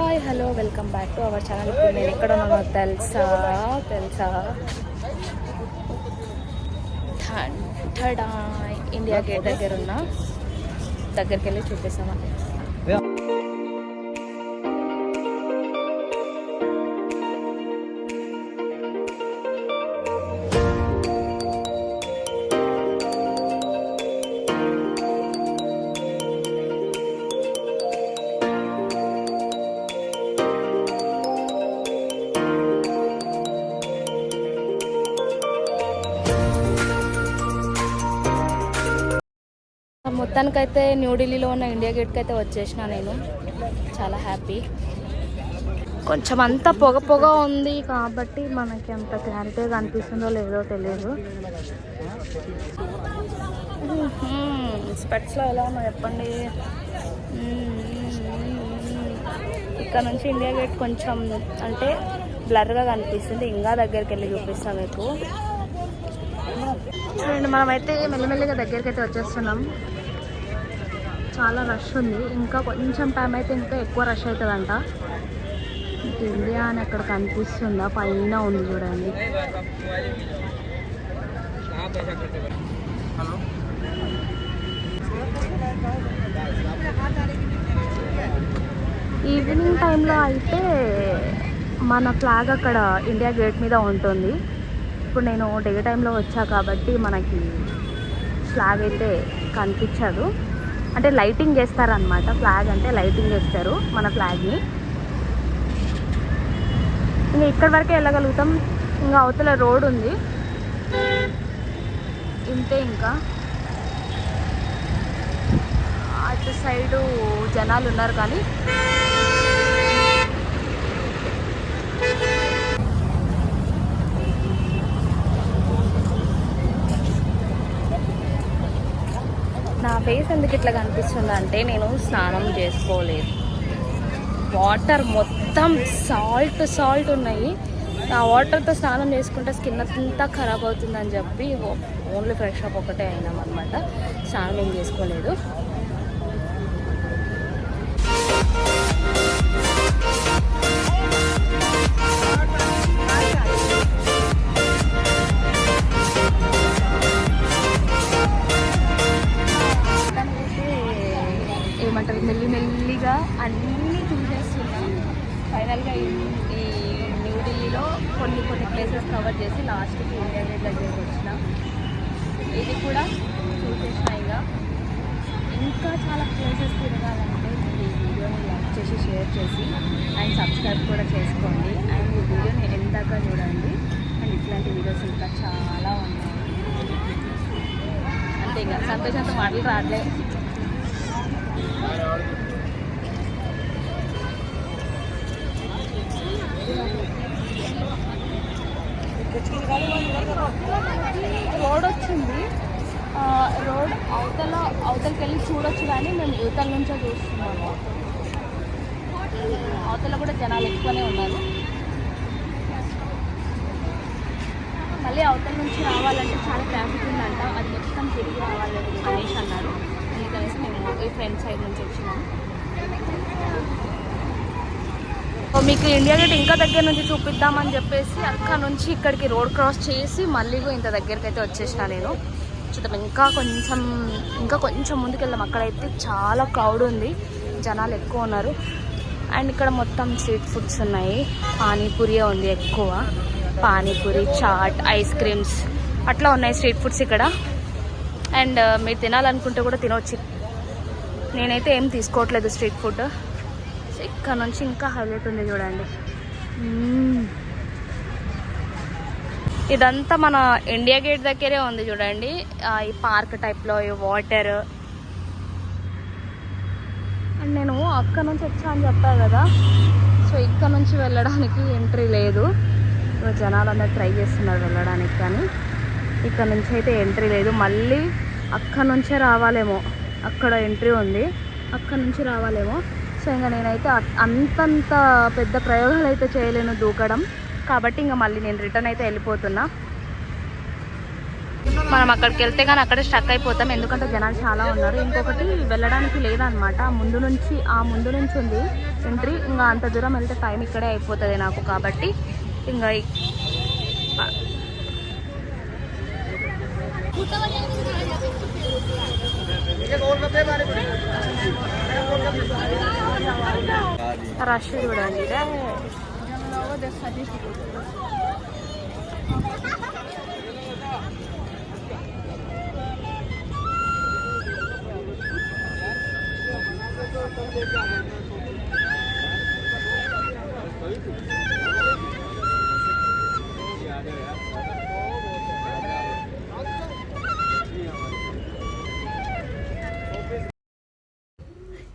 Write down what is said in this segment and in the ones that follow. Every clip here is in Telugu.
Hi hello welcome back to our channel. ఇప్పుడు నేను ఎక్కడ ఉన్నానో తెలుసా ఇండియా గేట్ దగ్గర ఉన్నా. దగ్గరికి వెళ్ళి చూపిస్తామండి. మొత్తానికైతే న్యూఢిల్లీలో ఉన్న ఇండియా గేట్కి అయితే వచ్చేసిన నేను. చాలా హ్యాపీ. కొంచెం అంతా పొగ ఉంది కాబట్టి మనకి అంత క్లారిటీగా అనిపిస్తుందో లేదో తెలియదు. స్పెట్స్లో ఎలా ఉన్నా చెప్పండి. ఇక్కడ నుంచి ఇండియా గేట్ కొంచెం అంటే బ్లర్గా కనిపిస్తుంది. ఇంకా దగ్గరికి వెళ్ళి చూపిస్తాం మీకు. చూడండి, మనమైతే మెల్లిమెల్లిగా దగ్గరికి అయితే వచ్చేస్తున్నాం. చాలా రష్ ఉంది. ఇంకా కొంచెం టైం అయితే ఇంకా ఎక్కువ రష్ అవుతుందంట. ఇండియా అని అక్కడ కనిపిస్తుందా? పైన ఉంది చూడండి. ఈవినింగ్ టైంలో అయితే మన ఫ్లాగ్ అక్కడ ఇండియా గేట్ మీద ఉంటుంది. ఇప్పుడు నేను డే టైంలో వచ్చా కాబట్టి మనకి ఫ్లాగ్ అయితే కనిపించదు. అంటే లైటింగ్ చేస్తారనమాట. ఫ్లాగ్ అంటే లైటింగ్ చేస్తారు మన ఫ్లాగ్ని. ఇంకా ఇక్కడి వరకే వెళ్ళగలుగుతాం. ఇంకా అవతల రోడ్ ఉంది ఇంతే. ఇంకా అటు సైడు జనాలు ఉన్నారు కానీ నా ఫేస్ ఎందుకు ఇట్లా కనిపిస్తుంది అంటే నేను స్నానం చేసుకోలేదు. వాటర్ మొత్తం సాల్ట్ ఉన్నాయి. ఆ వాటర్తో స్నానం చేసుకుంటే స్కిన్ అంతా ఖరాబ్ అవుతుందని చెప్పి ఓన్లీ ఫ్రెష్ అప్ ఒకటే అయినాం అనమాట. స్నానం ఏం చేసుకోలేదు. ఏమంటారు, మెల్లిమెల్లిగా అన్నీ చూసేస్తున్నాం. ఫైనల్గా ఈ న్యూఢిల్లీలో కొన్ని ప్లేసెస్ కవర్ చేసి లాస్ట్కి ఇండియా గేట్ దగ్గరికి వచ్చిన. ఇది కూడా చూసేసిన. ఇంకా చాలా ప్లేసెస్ తిరగాలంటే మీరు ఈ వీడియోని లైక్ చేసి షేర్ చేసి అండ్ సబ్స్క్రైబ్ కూడా చేసుకోండి. అండ్ ఈ వీడియోని ఎందాక చూడండి. అండ్ ఇట్లాంటి వీడియోస్ ఇంకా చాలా ఉన్నాయి. అంతే, ఇంకా సంతోషంతో మాటలు రావట్లేదు. రోడ్ వచ్చింది. రోడ్ అవతలకి వెళ్ళి చూడొచ్చు కానీ మేము యువతల నుంచే చూస్తున్నాము. అవతల కూడా జనాలు ఎక్కువనే ఉన్నారు. మళ్ళీ అవతల నుంచి రావాలంటే చాలా ట్రాఫిక్ ఉందంట. అది మొత్తం తిరిగి రావాలని అనేసి అన్నారు. అందుకనేసి మేము ఈ ఫ్రంట్ సైడ్ నుంచి వచ్చినాము. మీకు ఇండియా గేట్ ఇంకా దగ్గర నుంచి చూపిద్దామని చెప్పేసి అక్కడ నుంచి ఇక్కడికి రోడ్ క్రాస్ చేసి మళ్ళీ ఇంత దగ్గరికి అయితే వచ్చేసిన నేను. చూద్దాం, ఇంకా కొంచెం ముందుకెళ్దాం. అక్కడైతే చాలా క్రౌడ్ ఉంది, జనాలు ఎక్కువ ఉన్నారు. అండ్ ఇక్కడ మొత్తం స్ట్రీట్ ఫుడ్స్ ఉన్నాయి. పానీపూరి ఉంది ఎక్కువ. పానీపూరి, చాట్, ఐస్ క్రీమ్స్ అట్లా ఉన్నాయి స్ట్రీట్ ఫుడ్స్ ఇక్కడ. అండ్ మీరు తినాలనుకుంటే కూడా తినవచ్చు. నేనైతే ఏం తీసుకోవట్లేదు స్ట్రీట్ ఫుడ్. ఇక్కడ నుంచి ఇంకా హైలైట్ ఉంది చూడండి. ఇదంతా మన ఇండియా గేట్ దగ్గరే ఉంది చూడండి. ఈ పార్క్ టైప్లో ఈ వాటర్. అండ్ నేను అక్కడ నుంచి వచ్చా అని చెప్పా కదా. సో ఇక్కడ నుంచి వెళ్ళడానికి ఎంట్రీ లేదు. జనాలు అందరూ ట్రై చేస్తున్నారు వెళ్ళడానికి, కానీ ఇక్కడ నుంచి అయితే ఎంట్రీ లేదు. మళ్ళీ అక్కడ నుంచే రావాలేమో. అక్కడ ఎంట్రీ ఉంది, అక్కడ నుంచి రావాలేమో. సో ఇంకా నేనైతే అంతంత పెద్ద ప్రయోగాలు అయితే చేయలేను దూకడం కాబట్టి ఇంకా మళ్ళీ నేను రిటర్న్ అయితే వెళ్ళిపోతున్నా. మనం అక్కడికి వెళ్తే కానీ అక్కడే స్టక్ అయిపోతాం, ఎందుకంటే జనాలు చాలా ఉన్నారు. ఇంకొకటి వెళ్ళడానికి లేదనమాట, ఆ ముందు నుంచి ఉంది ఎంట్రీ. ఇంకా అంత దూరం వెళ్తే టైం ఇక్కడే అయిపోతుంది నాకు, కాబట్టి ఇంకా రష్ చూడండి.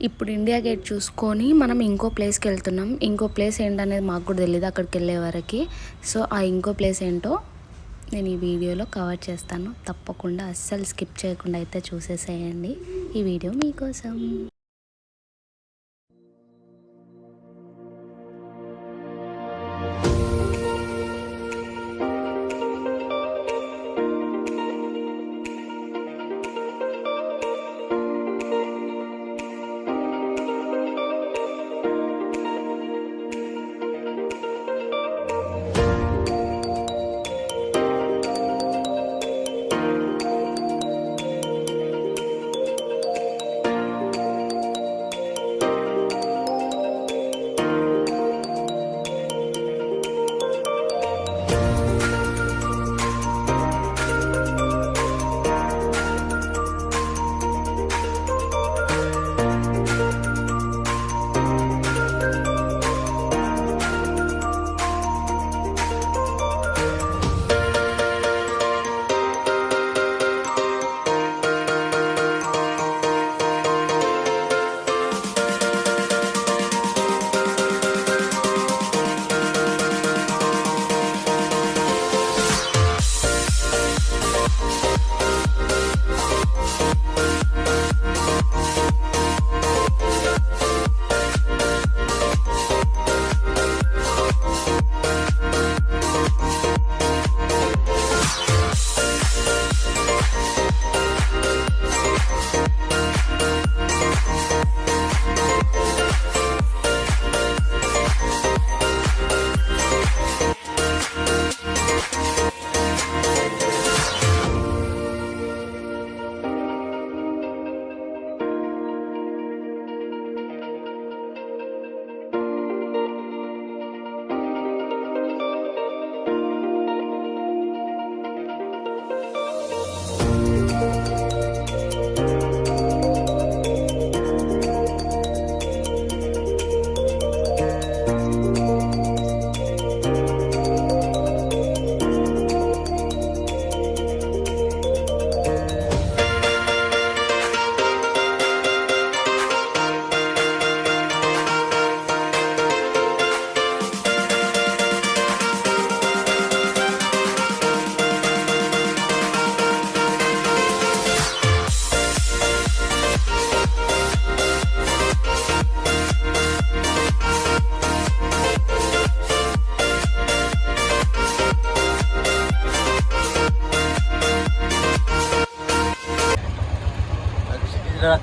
ఇప్పుడు ఇండియా గేట్ చూసుకొని మనం ఇంకో ప్లేస్కి వెళ్తున్నాం. ఇంకో ప్లేస్ ఏంటనేది మాకు కూడా తెలియదు అక్కడికి వెళ్ళే వరకు. సో ఆ ఇంకో ప్లేస్ ఏంటో నేను ఈ వీడియోలో కవర్ చేస్తాను. తప్పకుండా అస్సలు స్కిప్ చేయకుండా అయితే చూసేసేయండి, ఈ వీడియో మీకోసం.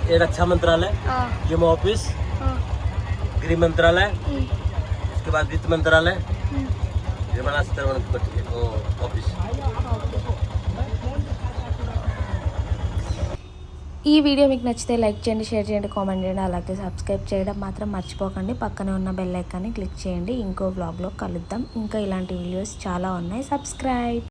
ये रक्षा मंत्रालय, ये ऑफिस, गृह मंत्रालय, उसके बाद वित्त मंत्रालय, निर्मला सीतारमण ऑफिस। ఈ వీడియో మీకు నచ్చితే లైక్ చేయండి, షేర్ చేయండి, కామెంట్ చేయండి, అలాగే సబ్స్క్రైబ్ చేయడం మాత్రం మర్చిపోకండి. పక్కనే ఉన్న బెల్ ఐకాన్ని క్లిక్ చేయండి. ఇంకో వ్లాగ్లో కలుద్దాం. ఇంకా ఇలాంటి వీడియోస్ చాలా ఉన్నాయి. సబ్స్క్రైబ్.